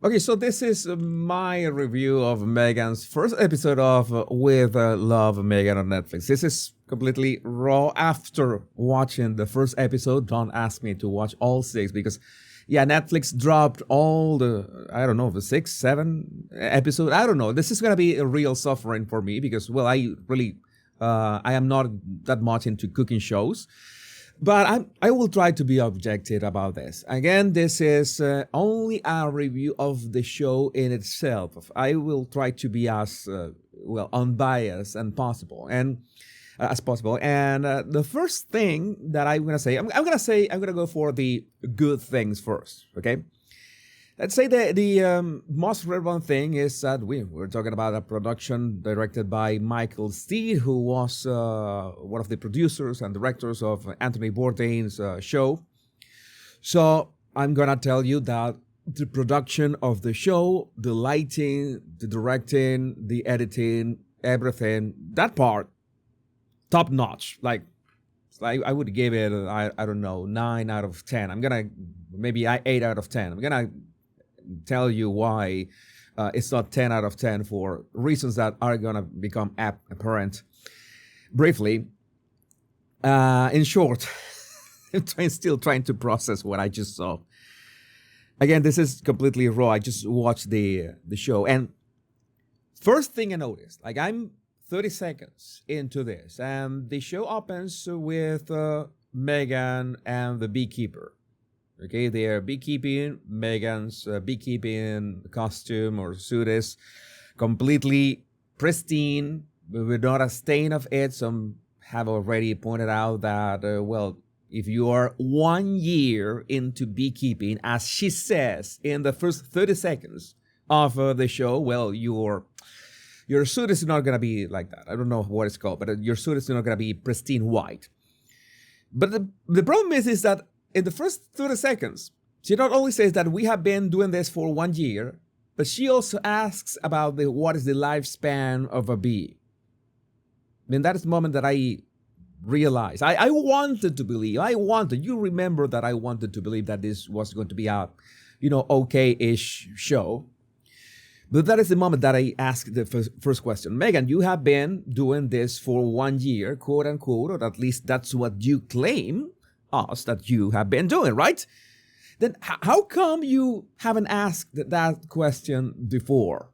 Okay, so this is my review of Meghan's first episode of With Love Meghan on Netflix. This is completely raw after watching the first episode. Don't ask me to watch all six because, yeah, Netflix dropped all I don't know, the six, seven episode. I don't know. This is going to be a real suffering for me because, well, I am not that much into cooking shows. But I will try to be objective about this. Again, this is only a review of the show in itself. I will try to be as unbiased and possible and as possible. And the first thing that I'm gonna say, I'm gonna go for the good things first. Okay. Let's say the most relevant thing is that we're talking about a production directed by Michael Steed, who was one of the producers and directors of Anthony Bourdain's show. So I'm going to tell you that the production of the show, the lighting, the directing, the editing, everything, that part, top notch. Like I would give it, I don't know, 9 out of 10. I'm going to, maybe 8 out of 10. I'm going to tell you why it's not 10 out of 10 for reasons that are going to become apparent briefly. In short, I'm still trying to process what I just saw. Again, this is completely raw. I just watched the show. And first thing I noticed, like I'm 30 seconds into this, and the show opens with Meghan and the beekeeper. Okay, they are beekeeping. Meghan's beekeeping costume or suit is completely pristine, with not a stain of it. Some have already pointed out that, if you are 1 year into beekeeping, as she says in the first 30 seconds of the show, well, your suit is not going to be like that. I don't know what it's called, but your suit is not going to be pristine white. But the problem is that in the first 30 seconds, she not only says that we have been doing this for 1 year, but she also asks about what is the lifespan of a bee. I mean, that is the moment that I realized. I wanted to believe. You remember that I wanted to believe that this was going to be a, okay-ish show. But that is the moment that I asked the first question. Meghan, you have been doing this for 1 year, quote unquote, or at least that's what you claim us that you have been doing, right? Then how come you haven't asked that question before?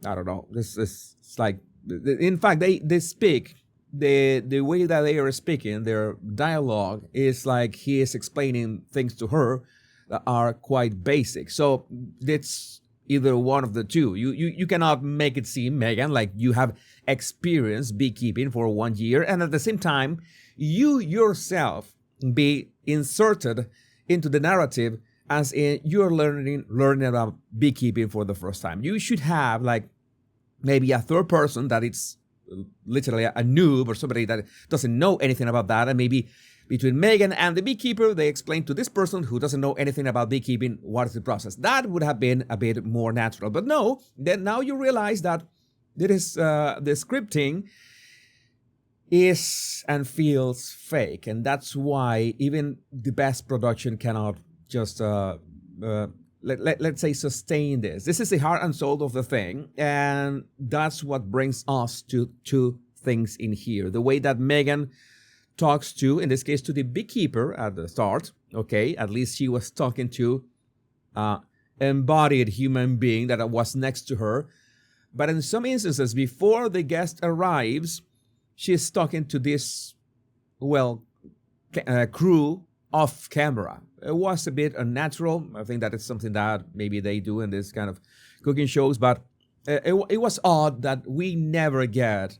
I don't know. It's like, in fact, they speak, the way that they are speaking, their dialogue is like he is explaining things to her that are quite basic. So it's either one of the two. You cannot make it seem, Meghan, like you have experienced beekeeping for 1 year, and at the same time, you yourself be inserted into the narrative as in you're learning about beekeeping for the first time. You should have like maybe a third person that it's literally a noob or somebody that doesn't know anything about that, and maybe between Meghan and the beekeeper, they explain to this person who doesn't know anything about beekeeping what is the process. That would have been a bit more natural. But no, then now you realize that there is the scripting is and feels fake, and that's why even the best production cannot just let's say sustain this. This is the heart and soul of the thing, and that's what brings us to two things in here. The way that Meghan talks to, in this case, to the beekeeper at the start. Okay, at least she was talking to embodied human being that was next to her. But in some instances, before the guest arrives, she's talking to this, crew off camera. It was a bit unnatural. I think that is something that maybe they do in this kind of cooking shows, but it was odd that we never get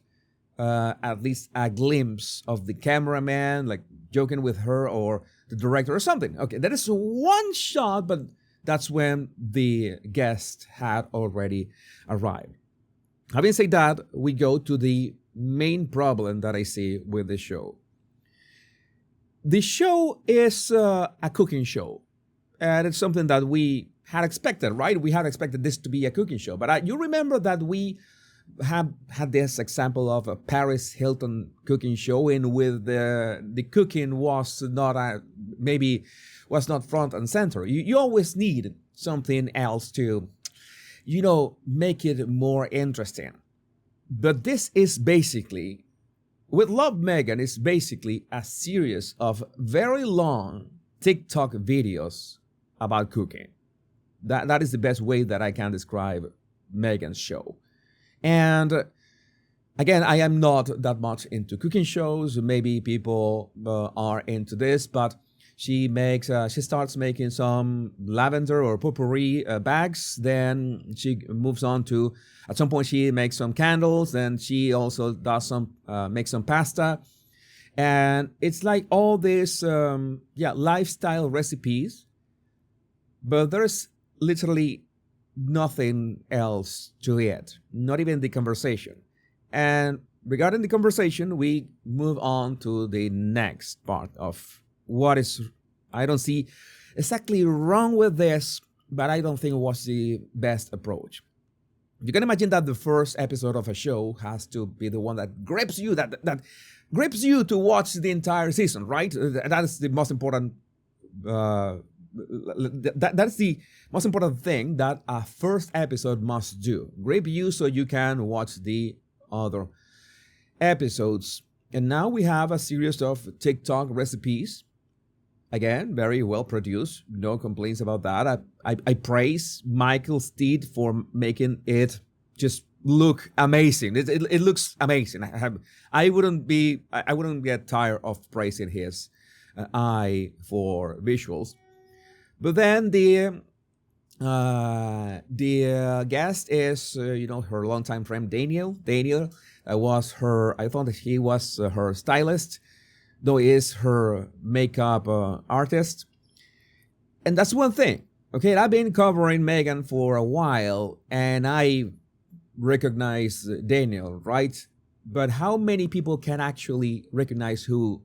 at least a glimpse of the cameraman, like joking with her, or the director or something. Okay, that is one shot, but that's when the guest had already arrived. Having said that, we go to the main problem that I see with the show. The show is a cooking show, and it's something that we had expected, right? We had expected this to be a cooking show, but you remember that we have had this example of a Paris Hilton cooking show in with the cooking was not maybe was not front and center. You always need something else to make it more interesting. But this is basically, with Love Megan, is basically a series of very long TikTok videos about cooking. That is the best way that I can describe Megan's show. And again, I am not that much into cooking shows. Maybe people are into this, but she starts making some lavender or potpourri bags. Then she moves on to, at some point, she makes some candles. Then she also does makes some pasta. And it's like all these, lifestyle recipes, but there's literally nothing else to it, not even the conversation. And regarding the conversation, we move on to the next part of what is, I don't see exactly wrong with this, but I don't think it was the best approach. You can imagine that the first episode of a show has to be the one that grips you, that grips you to watch the entire season, right? That is the most important. That's the most important thing that a first episode must do: grip you so you can watch the other episodes. And now we have a series of TikTok recipes. Again, very well produced. No complaints about that. I praise Michael Steed for making it just look amazing. It looks amazing. I wouldn't get tired of praising his eye for visuals. But then the guest is her longtime friend Daniel. Daniel was her. I thought that he was her stylist, though he is her makeup artist. And that's one thing. Okay, I've been covering Meghan for a while, and I recognize Daniel, right? But how many people can actually recognize who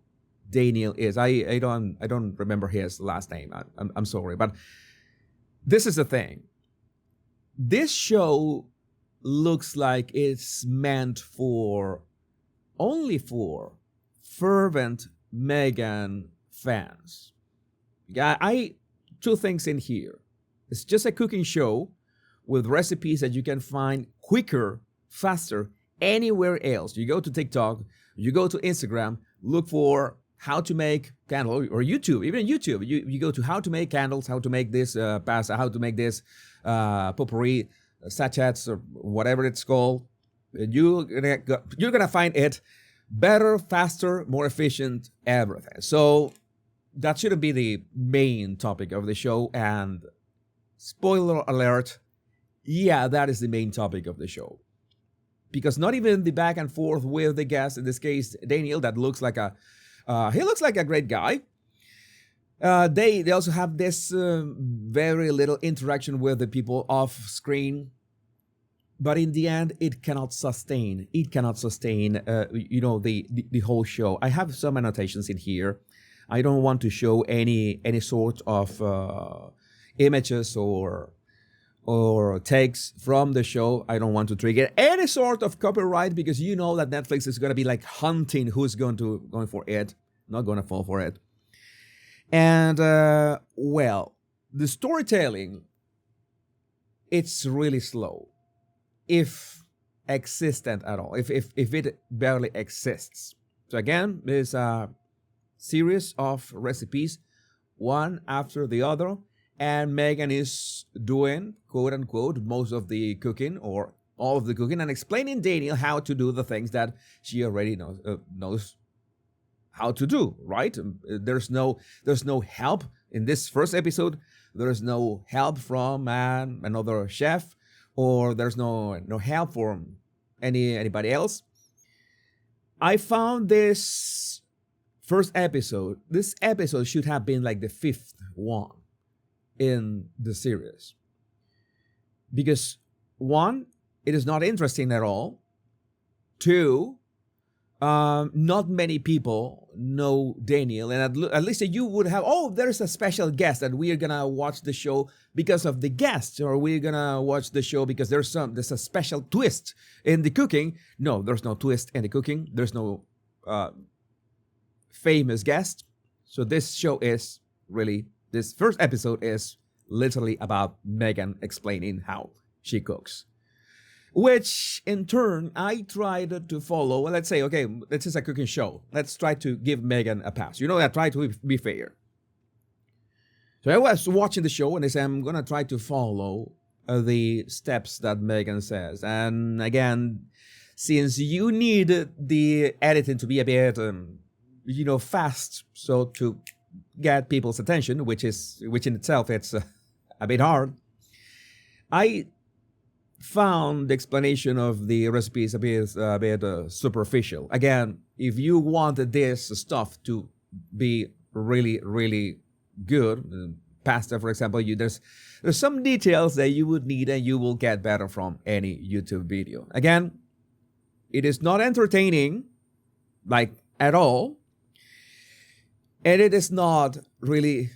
Daniel is? I don't remember his last name. I'm sorry, but this is the thing. This show looks like it's meant only for fervent Meghan fans. Yeah, two things in here. It's just a cooking show with recipes that you can find quicker, faster, anywhere else. You go to TikTok, you go to Instagram, look for how to make candle, or YouTube, even YouTube. You go to how to make candles, how to make this pasta, how to make this potpourri sachets or whatever it's called. You're gonna find it better, faster, more efficient, everything. So that shouldn't be the main topic of the show. And spoiler alert, yeah, that is the main topic of the show. Because not even the back and forth with the guest, in this case Daniel, that looks like he looks like a great guy. They also have this very little interaction with the people off screen, but in the end, it cannot sustain. It cannot sustain, the whole show. I have some annotations in here. I don't want to show any sort of images or takes from the show. I don't want to trigger any sort of copyright, because you know that Netflix is going to be like hunting who's going for it, not going to fall for it. And the storytelling, it's really slow, if existent at all, if it barely exists. So again, there's a series of recipes, one after the other. And Meghan is doing, quote unquote, most of the cooking or all of the cooking, and explaining Daniel how to do the things that she already knows how to do, right? There's no help in this first episode. There's no help from another chef, or there's no help from anybody else. I found this episode should have been like the fifth one in the series, because one, it is not interesting at all. Two, not many people know Daniel, and at least you would have, there's a special guest that we are gonna watch the show because of the guest, or we're gonna watch the show because there's a special twist in the cooking. No, there's no twist in the cooking. There's no famous guest. So this first episode is literally about Meghan explaining how she cooks, which in turn I tried to follow. Well, let's say, okay, this is a cooking show. Let's try to give Meghan a pass. I try to be fair. So I was watching the show and I said, I'm going to try to follow the steps that Meghan says. And again, since you need the editing to be a bit, fast, so to get people's attention, which in itself, it's a bit hard, I found the explanation of the recipes a bit superficial. Again, if you wanted this stuff to be really, really good, pasta, for example, there's some details that you would need and you will get better from any YouTube video. Again, it is not entertaining, like at all, and it is not really,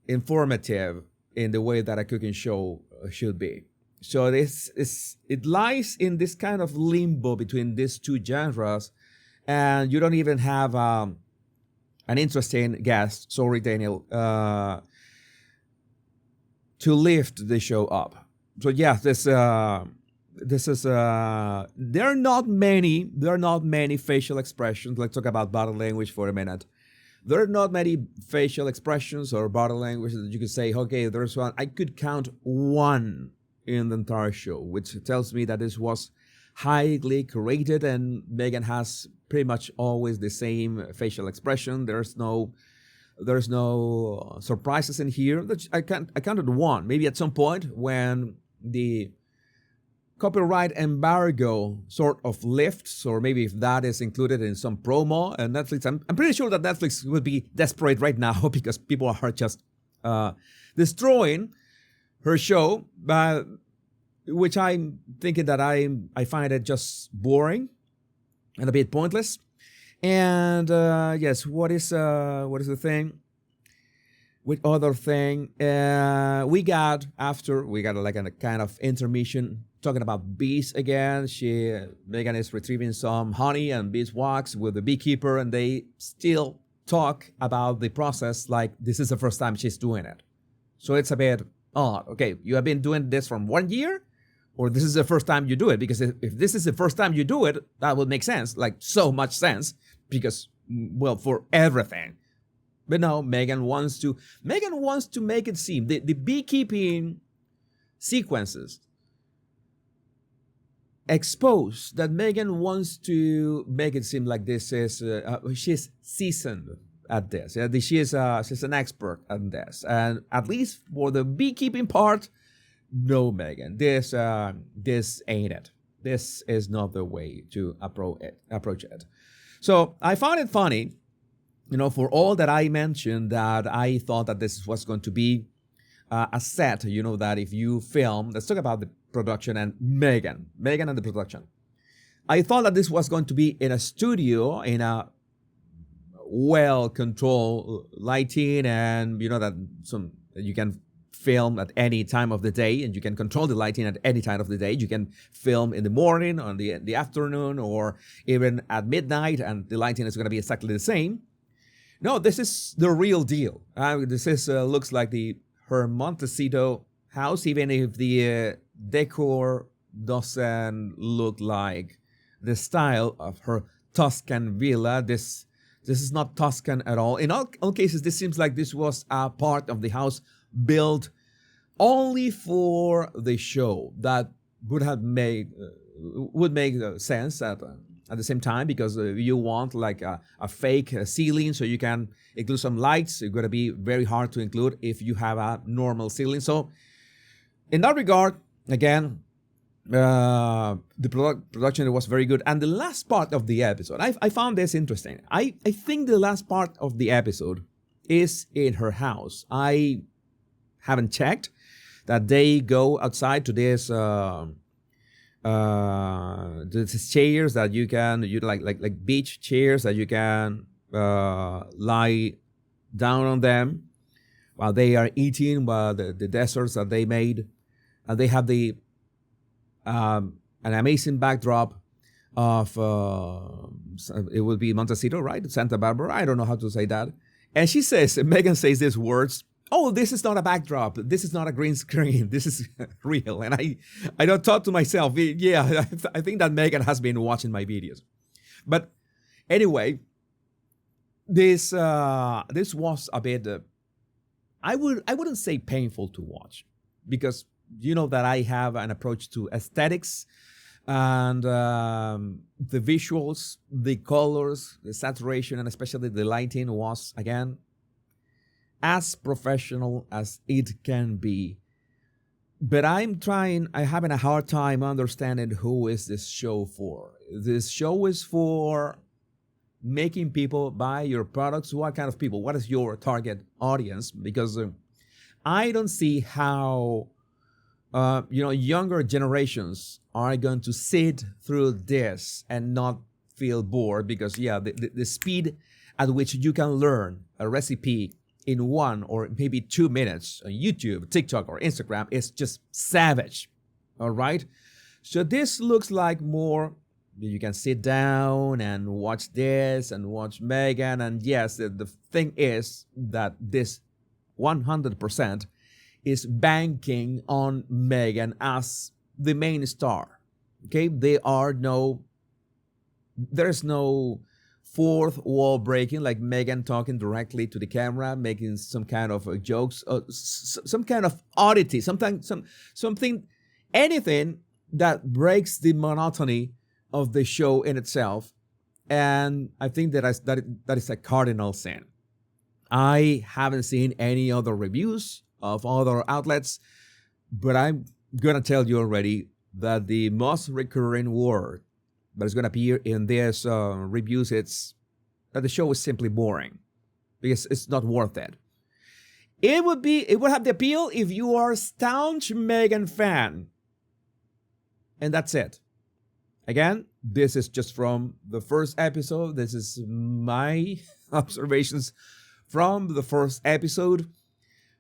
informative in the way that a cooking show should be. So it lies in this kind of limbo between these two genres, and you don't even have an interesting guest, sorry Daniel, to lift the show up. So yeah, this is there are not many facial expressions. Let's talk about body language for a minute. There are not many facial expressions or body language that you could say, okay, there's one. I could count one in the entire show, which tells me that this was highly curated and Meghan has pretty much always the same facial expression. There's no surprises in here. I counted one. Maybe at some point when the copyright embargo sort of lifts, or maybe if that is included in some promo, and Netflix, I'm pretty sure that Netflix would be desperate right now because people are just destroying her show, which I'm thinking that I find it just boring and a bit pointless. And yes, what is the thing? With other thing, we got like a kind of intermission talking about bees again. Meghan is retrieving some honey and beeswax with the beekeeper, and they still talk about the process like this is the first time she's doing it. So it's a bit odd. Okay, you have been doing this from 1 year, or this is the first time you do it? Because if this is the first time you do it, that would make sense, like so much sense, because, well, for everything. But no, Meghan wants to make it seem the beekeeping sequences expose that Meghan wants to make it seem like this is she's seasoned at this. Yeah, she's an expert at this, and at least for the beekeeping part, no, Meghan, this ain't it. This is not the way to approach it. So I found it funny, for all that I mentioned that I thought that this was going to be a set, that if you film, let's talk about the production and Meghan and the production. I thought that this was going to be in a studio, in a well-controlled lighting, and that you can film at any time of the day, and you can control the lighting at any time of the day. You can film in the morning, on the afternoon, or even at midnight, and the lighting is going to be exactly the same. No, this is the real deal. This looks like her Montecito house, even if the decor doesn't look like the style of her Tuscan villa. This is not Tuscan at all. In all cases, this seems like this was a part of the house built only for the show. That would make sense at the same time, because you want like a fake ceiling so you can include some lights. It's going to be very hard to include if you have a normal ceiling. So in that regard, again, the production was very good. And the last part of the episode, I found this interesting. I think the last part of the episode is in her house. I haven't checked that they go outside to this chairs that you like beach chairs that you can lie down on them while they are eating the desserts that they made, and they have an amazing backdrop of it would be Montecito, right? Santa Barbara. I don't know how to say that. And Meghan says these words. oh, this is not a backdrop. This is not a green screen. This is real. And I don't thought to myself, yeah, I think that Meghan has been watching my videos. But anyway, this was a bit, I wouldn't say painful to watch, because you know that I have an approach to aesthetics and the visuals, the colors, the saturation, and especially the lighting was, again, as professional as it can be. But I'm having a hard time understanding who is this show for. This show is for making people buy your products. What kind of people? What is your target audience? Because I don't see how younger generations are going to sit through this and not feel bored, because the speed at which you can learn a recipe in 1 or maybe 2 minutes on YouTube, TikTok, or Instagram is just savage. All right. So this looks like more, you can sit down and watch this and watch Meghan. And yes, the thing is that this 100% is banking on Meghan as the main star. Okay, there's no fourth wall breaking, like Meghan talking directly to the camera, making some kind of jokes, some kind of oddity, something, anything that breaks the monotony of the show in itself. And I think that is a cardinal sin. I haven't seen any other reviews of other outlets, but I'm gonna tell you already that the most recurring word that is gonna appear in these reviews, it's that the show is simply boring, because it's not worth it. It would have the appeal if you are a staunch Meghan fan, and that's it. Again, this is just from the first episode. This is my observations from the first episode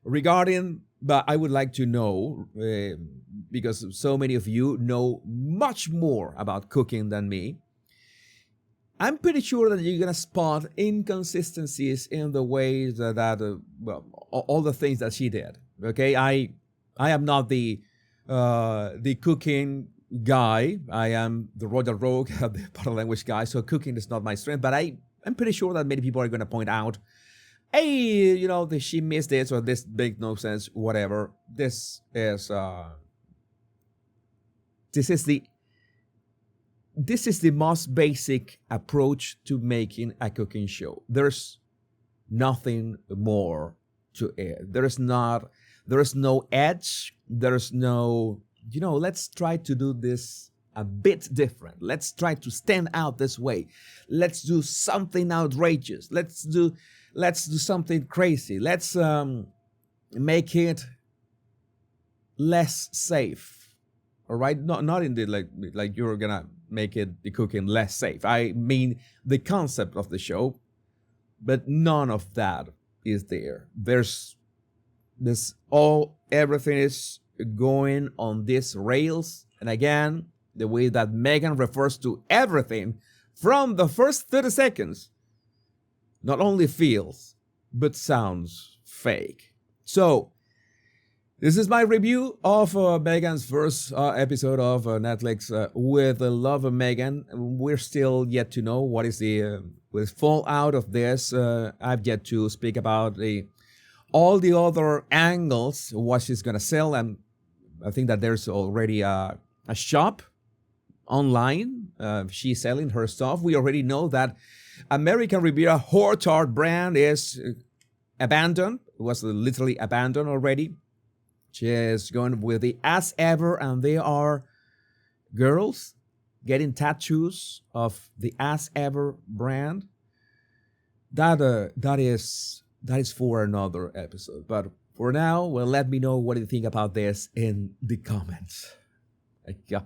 regarding, but I would like to know, because so many of you know much more about cooking than me, I'm pretty sure that you're going to spot inconsistencies in the ways that all the things that she did. Okay, I am not the cooking guy. I am the royal rogue, the bottle language guy, so cooking is not my strength, but I'm pretty sure that many people are going to point out, hey, she missed this, or this makes no sense, whatever. This is the most basic approach to making a cooking show. There's nothing more to it. There is no edge. There's no, let's try to do this a bit different. Let's try to stand out this way. Let's do something outrageous. Let's do something crazy. Let's make it less safe. All right, not in the like you're gonna make it the cooking less safe. I mean the concept of the show, but none of that is there. Everything is going on these rails, and again, the way that Meghan refers to everything from the first 30 seconds not only feels but sounds fake. So this is my review of Meghan's first episode of Netflix with the Love of Meghan. We're still yet to know what is the fallout of this. I've yet to speak about all the other angles, what she's going to sell. And I think that there's already a shop online. She's selling her stuff. We already know that American Riviera Horchard brand is abandoned. It was literally abandoned already. She is going with the As Ever, and they are girls getting tattoos of the As Ever brand. That is for another episode. But for now, well, let me know what you think about this in the comments. Yeah.